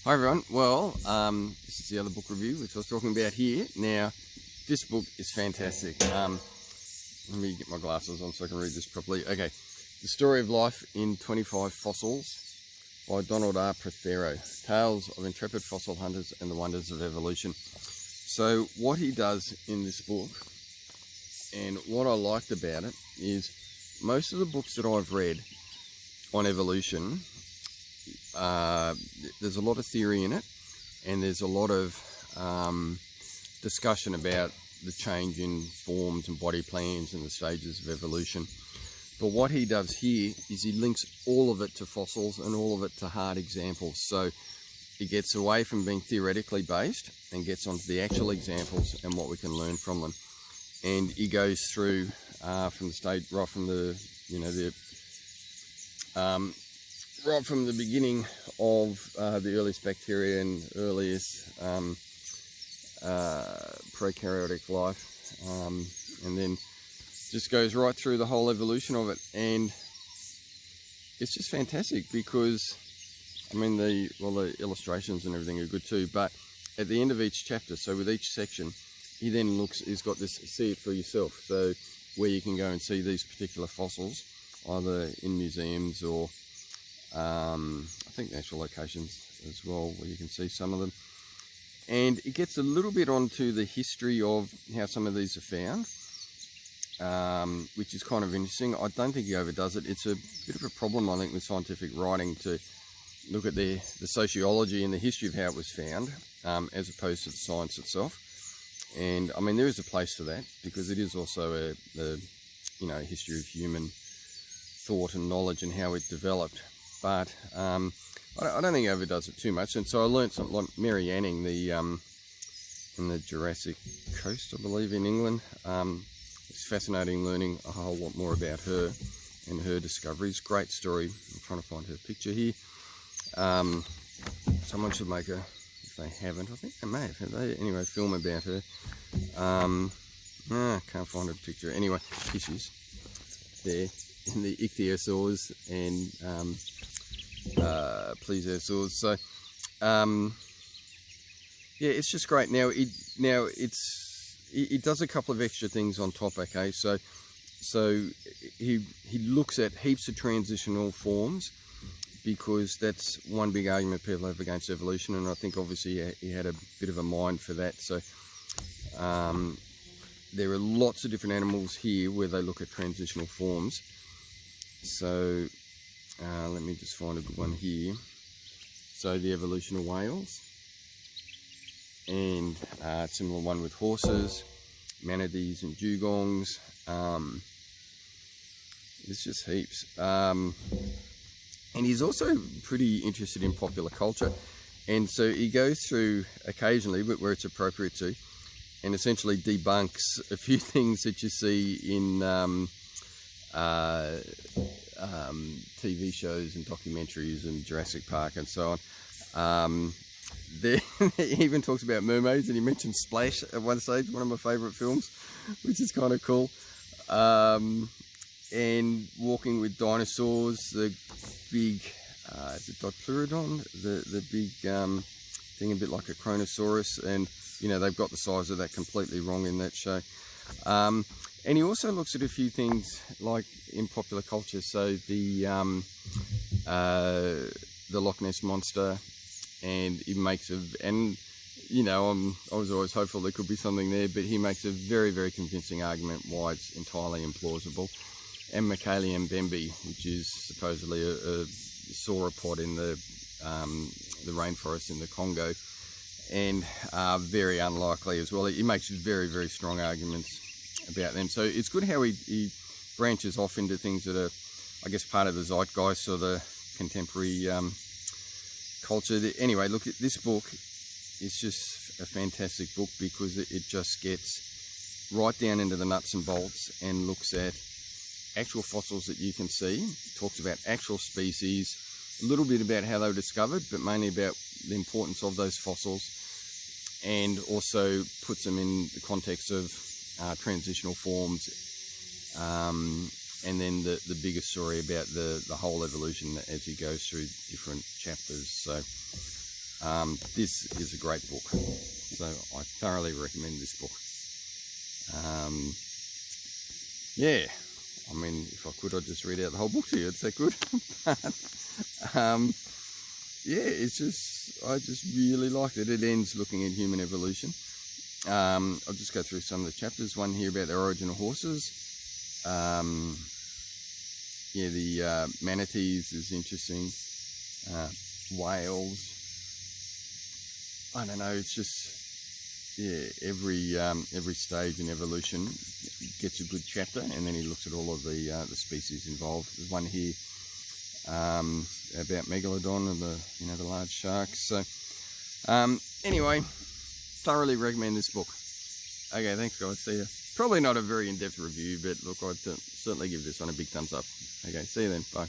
Hi everyone, well, this is the other book review which I was talking about here. Now, this book is fantastic. Let me get my glasses on so I can read this properly. Okay, The Story of Life in 25 Fossils by Donald R. Prothero. Tales of Intrepid Fossil Hunters and the Wonders of Evolution. So what he does in this book, and what I liked about it, is most of the books that I've read on evolution, there's a lot of theory in it, and there's a lot of discussion about the change in forms and body plans and the stages of evolution. But what he does here is he links all of it to fossils and all of it to hard examples. So he gets away from being theoretically based and gets onto the actual examples and what we can learn from them. And he goes through from the stage right from the right from the beginning of the earliest bacteria and earliest prokaryotic life, and then just goes right through the whole evolution of it. And it's just fantastic because, I mean, the illustrations and everything are good too, but at the end of each chapter, so with each section, he then he's got this see it for yourself, so where you can go and see these particular fossils, either in museums or I think actual locations as well, where you can see some of them. And it gets a little bit onto the history of how some of these are found, which is kind of interesting. I don't think he overdoes it. It's a bit of a problem, I think, with scientific writing to look at the sociology and the history of how it was found, as opposed to the science itself. And I mean, there is a place for that, because it is also a history of human thought and knowledge and how it developed. But I don't think he overdoes it too much. And so I learned something like Mary Anning, in the Jurassic Coast, I believe, in England. It's fascinating learning a whole lot more about her and her discoveries. Great story. I'm trying to find her picture here. Someone should make a, if they haven't, I think they may have, anyway, film about her. Can't find her picture. Anyway, here she is, there in the ichthyosaurs and plesiosaurs. So yeah, it's just great. Now it does a couple of extra things on top. Okay, so he looks at heaps of transitional forms, because that's one big argument people have against evolution, and I think obviously he had a bit of a mind for that. So there are lots of different animals here where they look at transitional forms. So let me just find a good one here. So the evolution of whales, and a similar one with horses, manatees and dugongs. There's just heaps. And he's also pretty interested in popular culture, and so he goes through occasionally, but where it's appropriate to, and essentially debunks a few things that you see in TV shows and documentaries and Jurassic Park and so on. He even talks about mermaids, and he mentions Splash at one stage, one of my favourite films, which is kind of cool. And walking with dinosaurs, the big, is it Dipleurodon? The big thing, a bit like a Kronosaurus, and they've got the size of that completely wrong in that show. And he also looks at a few things like in popular culture, so the Loch Ness Monster, and he makes I was always hopeful there could be something there, but he makes a very, very convincing argument why it's entirely implausible. And Michelium bembe, which is supposedly a sauropod in the rainforest in the Congo, and very unlikely as well. He makes very, very strong arguments about them. So it's good how he branches off into things that are, I guess, part of the zeitgeist or the contemporary culture. Anyway, look, at this book is just a fantastic book, because it just gets right down into the nuts and bolts and looks at actual fossils that you can see, talks about actual species, a little bit about how they were discovered, but mainly about the importance of those fossils, and also puts them in the context of transitional forms, and then the bigger story about the whole evolution as he goes through different chapters. So This is a great book, so I thoroughly recommend this book. Yeah, I mean, if I could, I'd just read out the whole book to you. It's that good. But, yeah, it's just, I just really liked it. It ends looking at human evolution. I'll just go through some of the chapters. One here about the origin of horses. Yeah, the manatees is interesting. Whales. I don't know. It's just, yeah, every stage in evolution gets a good chapter, and then he looks at all of the species involved. There's one here about megalodon and the large sharks. So anyway, thoroughly recommend this book. Okay, thanks guys. See ya. Probably not a very in-depth review, but look, I'd certainly give this one a big thumbs up. Okay, see you then. Bye.